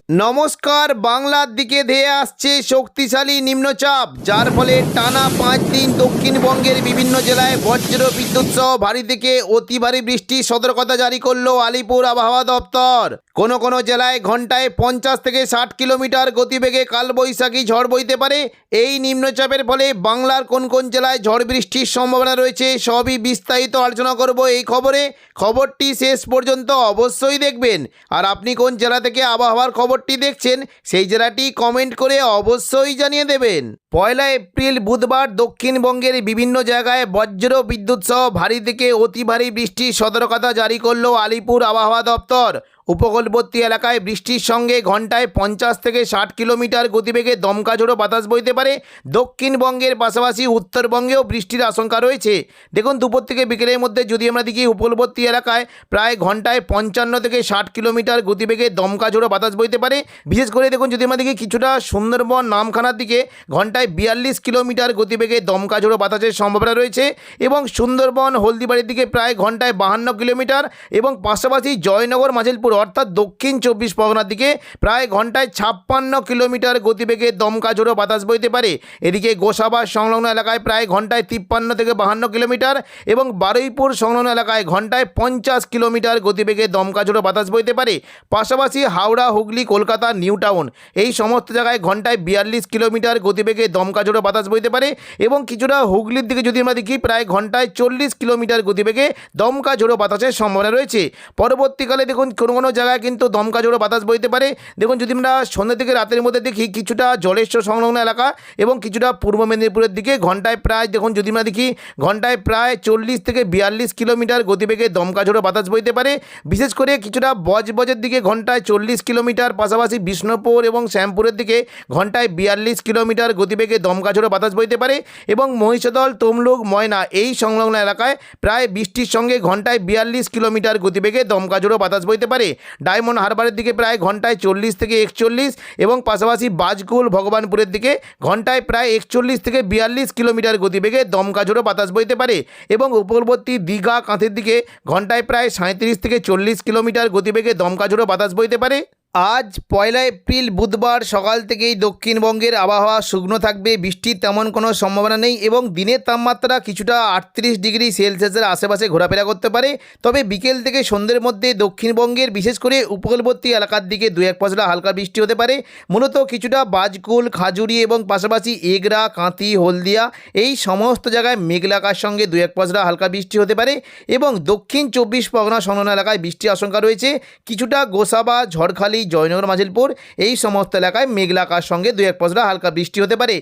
নমস্কার। বাংলার দিকে ধেয়ে আসছে শক্তিশালী নিম্নচাপ, যার ফলে টানা 5 দিন দক্ষিণবঙ্গের বিভিন্ন জেলায় বজ্র বিদ্যুৎ সহ ভারী থেকে অতি ভারী বৃষ্টির সতর্কতা জারি করলো আলিপুর আবহাওয়া দপ্তর। কোনো জেলায় ঘন্টায় 50 থেকে 60 কিলোমিটার গতিবেগে কালবৈশাখী ঝড় বইতে পারে। এই নিম্নচাপের ফলে বাংলার কোন জেলায় ঝড় বৃষ্টির সম্ভাবনা রয়েছে সবই বিস্তারিত আলোচনা করব এই খবরটি শেষ পর্যন্ত অবশ্যই দেখবেন। আর আপনি কোন জেলা থেকে আবহাওয়ার খবরটি দেখছেন সেই জেলাটি কমেন্ট করে অবশ্যই জানিয়ে দেবেন। 1 এপ্রিল বুধবার দক্ষিণবঙ্গের বিভিন্ন জায়গায় বজ্র বিদ্যুৎ সহ ভারী থেকে অতি ভারী বৃষ্টির সতর্কতা জারি করলো আলিপুর আবহাওয়া দপ্তর। উপকূলবর্তী এলাকায় বৃষ্টির সঙ্গে ঘন্টায় 50 থেকে 60 কিলোমিটার গতিবেগে দমকা ঝোড়ো বাতাস বইতে পারে। দক্ষিণবঙ্গের পাশাপাশি উত্তরবঙ্গেও বৃষ্টির আশঙ্কা রয়েছে। দেখুন, দুপুর থেকে বিকেলের মধ্যে যদি আমরা দেখি উপকূলবর্তী এলাকায় প্রায় ঘন্টায় 55 থেকে 60 কিলোমিটার গতিবেগে দমকা ঝোড়ো বাতাস বইতে পারে। বিশেষ করে দেখুন, যদি আমরা দেখি কিছুটা সুন্দরবন নামখানার দিকে ঘন্টায় 42 কিলোমিটার গতিবেগে দমকা ঝোড়ো বাতাসের সম্ভাবনা রয়েছে এবং সুন্দরবন হলদিবাড়ির দিকে প্রায় ঘন্টায় 52 কিলোমিটার এবং পাশাপাশি জয়নগর মাঝিলপুর অর্থাৎ দক্ষিণ 24 পরগনার দিকে প্রায় ঘন্টায় 56 কিলোমিটার গতিবেগে দমকা ঝোড়ো বাতাস বইতে পারে। এদিকে গোসাবা সংলগ্ন এলাকায় প্রায় ঘন্টায় 53 থেকে 52 কিলোমিটার এবং বারুইপুর সংলগ্ন এলাকায় ঘন্টায় 50 কিলোমিটার গতিবেগে দমকা ঝোড়ো বাতাস বইতে পারে। পাশাপাশি হাওড়া, হুগলি, কলকাতা, নিউ টাউন এই সমস্ত জায়গায় ঘন্টায় 42 কিলোমিটার গতিবেগে দমকা ঝোড়ো বাতাস বইতে পারে এবং কিছুটা হুগলির দিকে যদি আমরা দেখি প্রায় ঘন্টায় 40 কিলোমিটার গতিবেগে দমকা ঝোড়ো বাতাসের সম্ভাবনা রয়েছে। পরবর্তীকালে দেখুন কোনো জায়গায় কিন্তু দমকা ঝোড়ো বাতাস বইতে পারে। দেখুন, যদি আমরা সন্ধ্যা থেকে রাতের মধ্যে দেখি কিছুটা জলেশ্বর সংলগ্ন এলাকা এবং কিছুটা পূর্ব মেদিনীপুরের দিকে ঘন্টায় প্রায় দেখুন যদি আমরা দেখি ঘন্টায় প্রায় 40 থেকে 42 কিলোমিটার গতিবেগে দমকা ঝোড়ো বাতাস বইতে পারে। বিশেষ করে কিছুটা বজবজের দিকে ঘন্টায় 40 কিলোমিটার, পাশাপাশি বিষ্ণুপুর এবং শ্যামপুরের দিকে ঘন্টায় 42 কিলোমিটার গতিবেগে দমকা ঝোড়ো বাতাস বইতে পারে এবং মহিষাদল, তমলুক, ময়না এই সংলগ্ন এলাকায় প্রায় বৃষ্টির সঙ্গে ঘন্টায় 42 কিলোমিটার গতিবেগে দমকা ঝোড়ো বাতাস বইতে পারে। ডায়মন্ড হারবারের দিকে প্রায় ঘন্টায় 40 থেকে 41 এবং পাশাপাশি বাজকুল, ভগবানপুরের দিকে ঘন্টায় প্রায় 41 থেকে 42 কিলোমিটার গতিবেগে দমকা ঝোড়ো বাতাস বইতে পারে এবং উপকূলবর্তী দীঘা, কাঁথের দিকে ঘন্টায় প্রায় 37 থেকে 40 কিলোমিটার গতিবেগে দমকা ঝোড়ো বাতাস বইতে পারে। আজ 1 এপ্রিল বুধবার সকাল থেকেই দক্ষিণবঙ্গের আবহাওয়া শুকনো থাকবে, বৃষ্টির তেমন কোনো সম্ভাবনা নেই এবং দিনের তাপমাত্রা কিছুটা 38 ডিগ্রি সেলসিয়াসের আশেপাশে ঘোরাফেরা করতে পারে। তবে বিকেল থেকে সন্ধ্যের মধ্যে দক্ষিণবঙ্গের বিশেষ করে উপকূলবর্তী এলাকার দিকে 2-1 পশলা হালকা বৃষ্টি হতে পারে। মূলত কিছুটা বাজকুল, খাজুরি এবং পাশাপাশি এগরা, কাঁথি, হলদিয়া এই সমস্ত জায়গায় মেঘলা আকাশের সঙ্গে 2-1 পশলা হালকা বৃষ্টি হতে পারে এবং দক্ষিণ 24 পরগনা সংলগ্ন এলাকায় বৃষ্টির আশঙ্কা রয়েছে। কিছুটা গোসাবা, ঝড়খালি, জয়নগর মাঝিলপুর এই সমস্ত এলাকায় মেঘলা আকাশের সঙ্গে 2-1 পশলা হালকা বৃষ্টি হতে পারে।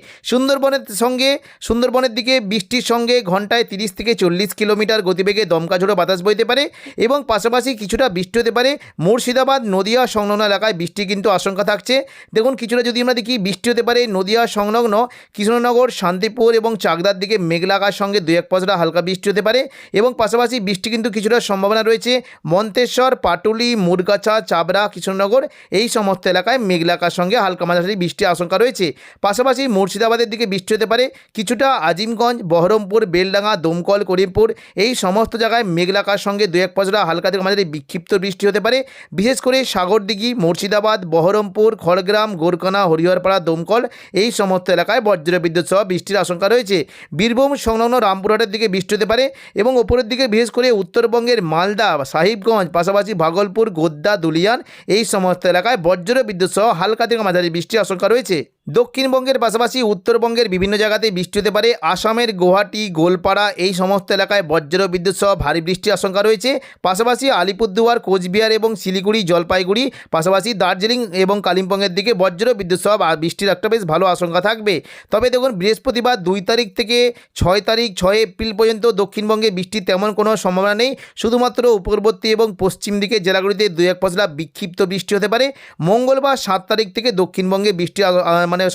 সুন্দরবনের দিকে বৃষ্টির সঙ্গে ঘন্টায় 30 থেকে 40 কিলোমিটার গতিবেগে দমকা ঝোড়ো বাতাস বইতে পারে এবং পাশাপাশি কিছুটা বৃষ্টি হতে পারে। মুর্শিদাবাদ, নদিয়া সংলগ্ন এলাকায় বৃষ্টি কিন্তু আশঙ্কা থাকছে। দেখুন, কিছুটা যদি আমরা দেখি বৃষ্টি হতে পারে নদিয়া সংলগ্ন কৃষ্ণনগর, শান্তিপুর এবং চাকদার দিকে মেঘলা আকাশের সঙ্গে 2-1 পশলা হালকা বৃষ্টি হতে পারে এবং পাশাপাশি বৃষ্টি কিন্তু কিছুটা সম্ভাবনা রয়েছে মন্তেশ্বর, পাটুলি, মুরগাছা, চাবড়া, কৃষ্ণনগর এই সমস্ত এলাকায় মেঘলা আকাশের সঙ্গে হালকা মাঝারি বৃষ্টির আশঙ্কা রয়েছে। পাশাপাশি মুর্শিদাবাদের দিকে বৃষ্টি হতে পারে কিছুটা আজিমগঞ্জ, বহরমপুর, বেলডাঙ্গা, দমকল, করিমপুর এই সমস্ত জায়গায় মেঘলা আকাশের সঙ্গে 2-1 পশলা হালকা থেকে মাঝারি বিক্ষিপ্ত বৃষ্টি হতে পারে। বিশেষ করে সাগরদিঘি, মুর্শিদাবাদ, বহরমপুর, খড়গ্রাম, গোরকানা, হরিহরপাড়া, দমকল এই সমস্ত এলাকায় বজ্রবিদ্যুৎ সহ বৃষ্টির আশঙ্কা রয়েছে। বীরভূম সংলগ্ন রামপুরহাটের দিকে বৃষ্টি হতে পারে এবং ওপরের দিকে বিশেষ করে উত্তরবঙ্গের মালদা, সাহিবগঞ্জ, পাশাপাশি ভাগলপুর, গোদ্দা, দুলিয়ান এই সমস্ত এলাকায় বজ্র বিদ্যুৎ সহ হালকা থেকে মাঝারি বৃষ্টির আশঙ্কা রয়েছে। দক্ষিণবঙ্গের পাশাপাশি উত্তরবঙ্গের বিভিন্ন জায়গাতেই বৃষ্টি হতে পারে। আসামের গুয়াহাটি, গোলপাড়া এই সমস্ত এলাকায় বজ্র বিদ্যুৎ সহ ভারী বৃষ্টির আশঙ্কা রয়েছে। পাশাপাশি আলিপুরদুয়ার, কোচবিহার এবং শিলিগুড়ি, জলপাইগুড়ি, পাশাপাশি দার্জিলিং এবং কালিম্পংয়ের দিকে বজ্র বিদ্যুৎ সহ বৃষ্টির একটা বেশ ভালো আশঙ্কা থাকবে। তবে দেখুন, বৃহস্পতিবার 2 তারিখ থেকে 6 এপ্রিল পর্যন্ত দক্ষিণবঙ্গে বৃষ্টির তেমন কোনো সম্ভাবনা নেই। শুধুমাত্র উপকূলবর্তী এবং পশ্চিম দিকের জেলাগুলিতে 2-1 পশলা বিক্ষিপ্ত বৃষ্টি হতে পারে। মঙ্গলবার 7 তারিখ থেকে দক্ষিণবঙ্গে বৃষ্টি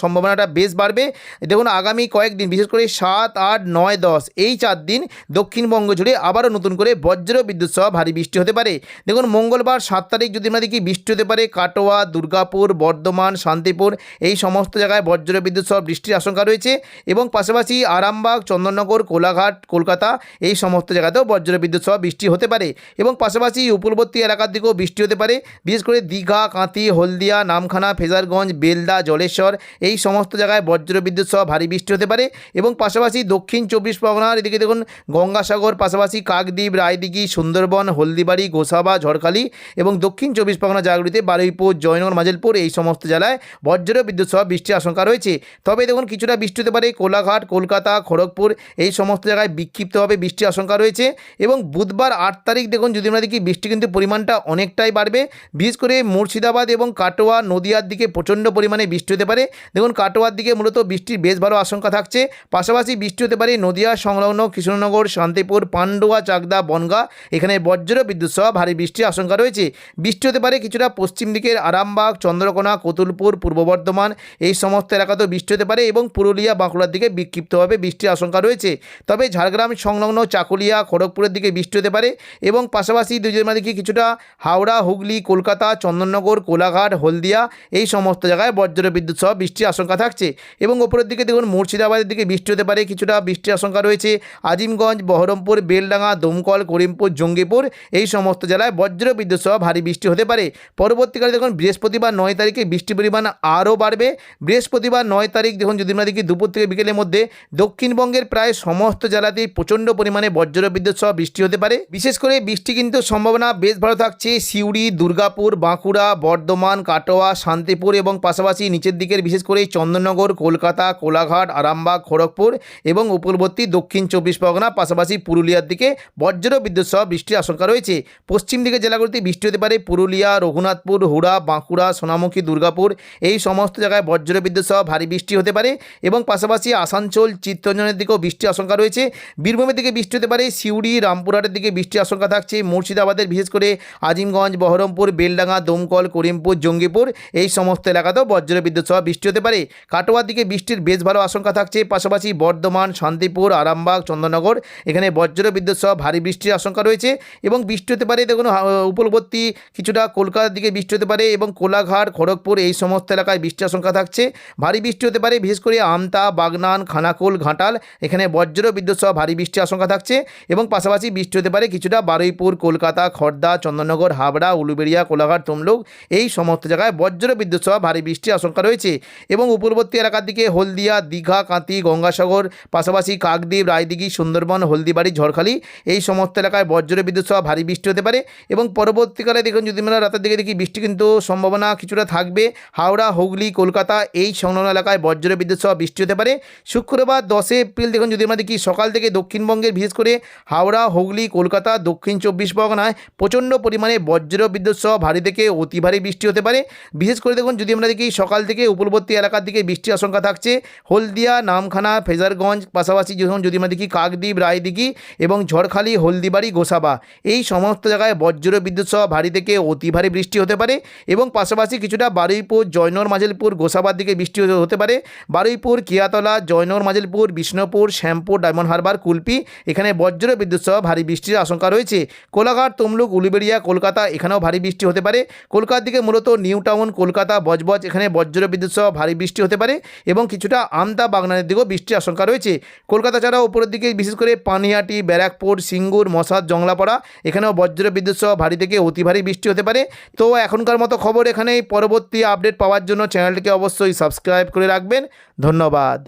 সম্ভাবনাটা বেশ বাড়বে। দেখুন আগামী কয়েকদিন বিশেষ করে 7, 8, 9, 10 এই 4 দিন দক্ষিণবঙ্গ জুড়ে আবারও নতুন করে বজ্র বিদ্যুৎ সহ ভারী বৃষ্টি হতে পারে। দেখুন মঙ্গলবার 7 তারিখ যদি আমরা দেখি বৃষ্টি হতে পারে কাটোয়া, দুর্গাপুর, বর্ধমান, শান্তিপুর এই সমস্ত জায়গায় বজ্র বিদ্যুৎ সহ বৃষ্টির আশঙ্কা রয়েছে এবং পাশাপাশি আরামবাগ, চন্দননগর, কোলাঘাট, কলকাতা এই সমস্ত জায়গাতেও বজ্র বিদ্যুৎ সহ বৃষ্টি হতে পারে এবং পাশাপাশি উপকূলবর্তী এলাকার দিকেও বৃষ্টি হতে পারে। বিশেষ করে দীঘা, কাঁথি, হলদিয়া, নামখানা, ফেজারগঞ্জ, বেলদা, জলেশ্বর এই সমস্ত জায়গায় বজ্র বিদ্যুৎ সহ ভারী বৃষ্টি হতে পারে এবং পাশাপাশি দক্ষিণ 24 পরগনার এদিকে দেখুন গঙ্গাসাগর, পাশাপাশি কাকদ্বীপ, রায়দিঘি, সুন্দরবন, হলদিবাড়ি, গোসাবা, ঝড়খালি এবং দক্ষিণ 24 পরগনা জায়গাগুলিতে বারুইপুর, জয়নগর, মাজিলপুর এই সমস্ত জেলায় বজ্র বিদ্যুৎ সহ বৃষ্টির আশঙ্কা রয়েছে। তবে দেখুন কিছুটা বৃষ্টি হতে পারে কোলাঘাট, কলকাতা, খড়গপুর এই সমস্ত জায়গায় বিক্ষিপ্তভাবে বৃষ্টির আশঙ্কা রয়েছে এবং বুধবার 8 তারিখ দেখুন যদি আমরা দেখি বৃষ্টি কিন্তু পরিমাণটা অনেকটাই বাড়বে। বিশেষ করে মুর্শিদাবাদ এবং কাটোয়া, নদিয়ার দিকে প্রচণ্ড পরিমাণে বৃষ্টি হতে পারে। দেখুন কাটোয়ার দিকে মূলত বৃষ্টির বেশ ভালো আশঙ্কা থাকছে। পাশাপাশি বৃষ্টি হতে পারে নদিয়া সংলগ্ন কৃষ্ণনগর, শান্তিপুর, পান্ডুয়া, চাকদা, বনগাঁ এখানে বজ্র বিদ্যুৎ সহ ভারী বৃষ্টির আশঙ্কা রয়েছে। বৃষ্টি হতে পারে কিছুটা পশ্চিম দিকের আরামবাগ, চন্দ্রকোনা, কতুলপুর, পূর্ব বর্ধমান এই সমস্ত এলাকাতেও বৃষ্টি হতে পারে এবং পুরুলিয়া, বাঁকুড়ার দিকে বিক্ষিপ্তভাবে বৃষ্টির আশঙ্কা রয়েছে। তবে ঝাড়গ্রাম সংলগ্ন চাকুলিয়া, খড়গপুরের দিকে বৃষ্টি হতে পারে এবং পাশাপাশি দুজন দিকে কিছুটা হাওড়া, হুগলি, কলকাতা, চন্দননগর, কোলাঘাট, হলদিয়া এই সমস্ত জায়গায় বজ্র বিদ্যুৎ সহ বৃষ্টির আশঙ্কা থাকছে এবং ওপরের দিকে দেখুন মুর্শিদাবাদের দিকে বৃষ্টি হতে পারে কিছুটা বৃষ্টির আশঙ্কা রয়েছে। আজিমগঞ্জ, বহরমপুর, বেলডাঙ্গা, দমকল, করিমপুর, জঙ্গিপুর এই সমস্ত জেলায় বজ্র বিদ্যুৎ সহ ভারী বৃষ্টি হতে পারে। পরবর্তীকালে দেখুন বৃহস্পতিবার 9 তারিখে বৃষ্টির পরিমাণ আরও বাড়বে। বৃহস্পতিবার 9 তারিখ দেখুন যদি আমরা দেখি দুপুর থেকে বিকেলের মধ্যে দক্ষিণবঙ্গের প্রায় সমস্ত জেলাতেই প্রচণ্ড পরিমাণে বজ্র বিদ্যুৎ সহ বৃষ্টি হতে পারে। বিশেষ করে বৃষ্টি কিন্তু সম্ভাবনা বেশ ভালো থাকছে সিউড়ি, দুর্গাপুর, বাঁকুড়া, বর্ধমান, কাটোয়া, শান্তিপুর এবং পাশাপাশি নিচের দিকের বিশেষ করে চন্দননগর, কলকাতা, কোলাঘাট, আরামবাগ, খড়গপুর এবং উপকূলবর্তী দক্ষিণ 24 পরগনা পাশাপাশি পুরুলিয়ার দিকে বজ্র বিদ্যুৎ সহ বৃষ্টির আশঙ্কা রয়েছে। পশ্চিম দিকের জেলাগুলিতে বৃষ্টি হতে পারে পুরুলিয়া, রঘুনাথপুর, হুড়া, বাঁকুড়া, সোনামুখী, দুর্গাপুর এই সমস্ত জায়গায় বজ্র বিদ্যুৎ সহ ভারী বৃষ্টি হতে পারে এবং পাশাপাশি আসানসোল, চিত্তরঞ্জনের দিকেও বৃষ্টির আশঙ্কা রয়েছে। বীরভূমের দিকে বৃষ্টি হতে পারে সিউড়ি, রামপুরহাটের দিকে বৃষ্টির আশঙ্কা থাকছে। মুর্শিদাবাদের বিশেষ করে আজিমগঞ্জ, বহরমপুর, বেলডাঙ্গা, দমকল, করিমপুর, জঙ্গিপুর এই সমস্ত এলাকাতেও বজ্র বিদ্যুৎ সহ বৃষ্টি হতে পারে। কাটোয়ার দিকে বৃষ্টির বেশ ভালো আশঙ্কা থাকছে। পাশাপাশি বর্ধমান, শান্তিপুর, আরামবাগ, চন্দননগর এখানে বজ্র বিদ্যুৎ সহ ভারী বৃষ্টির আশঙ্কা রয়েছে এবং বৃষ্টি হতে পারে দেখুন উপকূলবর্তী কিছুটা কলকাতার দিকে বৃষ্টি হতে পারে এবং কোলাঘাট, খড়গপুর এই সমস্ত এলাকায় বৃষ্টির আশঙ্কা থাকছে। ভারী বৃষ্টি হতে পারে বিশেষ করে আমতা, বাগনান, খানাকুল, ঘাটাল এখানে বজ্র বিদ্যুৎ সহ ভারী বৃষ্টির আশঙ্কা থাকছে এবং পাশাপাশি বৃষ্টি হতে পারে কিছুটা বারুইপুর, কলকাতা, খড়দা, চন্দননগর, হাবড়া, উলুবেড়িয়া, কোলাঘাট, তমলুক এই সমস্ত জায়গায় বজ্র বিদ্যুৎ সহ ভারী বৃষ্টির আশঙ্কা রয়েছে এবং উপকূলবর্তী এলাকার দিকে হলদিয়া, দীঘা, কাঁথি, গঙ্গাসাগর পাশাপাশি কাকদ্বীপ, রায়দিঘি, সুন্দরবন, হলদিবাড়ি, ঝড়খালি এই সমস্ত এলাকায় বজ্র বিদ্যুৎ সহ ভারী বৃষ্টি হতে পারে এবং পরবর্তীকালে দেখুন যদি আমরা রাতের দিকে দেখি বৃষ্টি কিন্তু সম্ভাবনা কিছুটা থাকবে হাওড়া, হুগলি, কলকাতা এই সংলগ্ন এলাকায় বজ্র বিদ্যুৎ সহ বৃষ্টি হতে পারে। শুক্রবার 10 এপ্রিল দেখুন যদি আমরা দেখি সকাল থেকে দক্ষিণবঙ্গের বিশেষ করে হাওড়া, হুগলি, কলকাতা, দক্ষিণ 24 পরগনায় প্রচণ্ড পরিমাণে বজ্র বিদ্যুৎ সহ ভারী থেকে অতি ভারী বৃষ্টি হতে পারে। বিশেষ করে দেখুন যদি আমরা দেখি সকাল থেকে উপকূলবর্তী এলাকার দিকে বৃষ্টির আশঙ্কা থাকছে হলদিয়া, নামখানা, ফেজারগঞ্জ পাশাপাশি যদি আমরা দেখি কাকদ্বীপ, রায়দিঘি এবং ঝড়খালি, হলদিবাড়ি, গোসাবা এই সমস্ত জায়গায় বজ্র বিদ্যুৎ সহ ভারী থেকে অতি ভারী বৃষ্টি হতে পারে এবং পাশাপাশি কিছুটা বারুইপুর, জয়নগর, মাজিলপুর, গোসাবার দিকে বৃষ্টি হতে পারে। বারুইপুর, কিয়াতলা, জয়নগর, মাজিলপুর, বিষ্ণুপুর, শ্যামপুর, ডায়মন্ড হারবার, কুলপি এখানে বজ্র বিদ্যুৎ সহ ভারী বৃষ্টির আশঙ্কা রয়েছে। কোলাঘাট, তমলুক, উলুবেড়িয়া, কলকাতা এখানেও ভারী বৃষ্টি হতে পারে। কলকাতার দিকে মূলত নিউ টাউন, কলকাতা, বজবজ এখানে বজ্র বিদ্যুৎ সহ ভারী বৃষ্টি হতে পারে এবং কিছুটা আমতা, বাগনানের দিকেও বৃষ্টির আশঙ্কা রয়েছে। কলকাতা ছাড়াও উপরের দিকে বিশেষ করে পানিহাটি, ব্যারাকপুর, সিঙ্গুর, মশাদ, জংলাপাড়া এখানেও বজ্র বিদ্যুৎ সহ ভারী থেকে অতি ভারী বৃষ্টি হতে পারে। তো এখনকার মতো খবর এখানেই। পরবর্তী আপডেট পাওয়ার জন্য চ্যানেলটিকে অবশ্যই সাবস্ক্রাইব করে রাখবেন। ধন্যবাদ।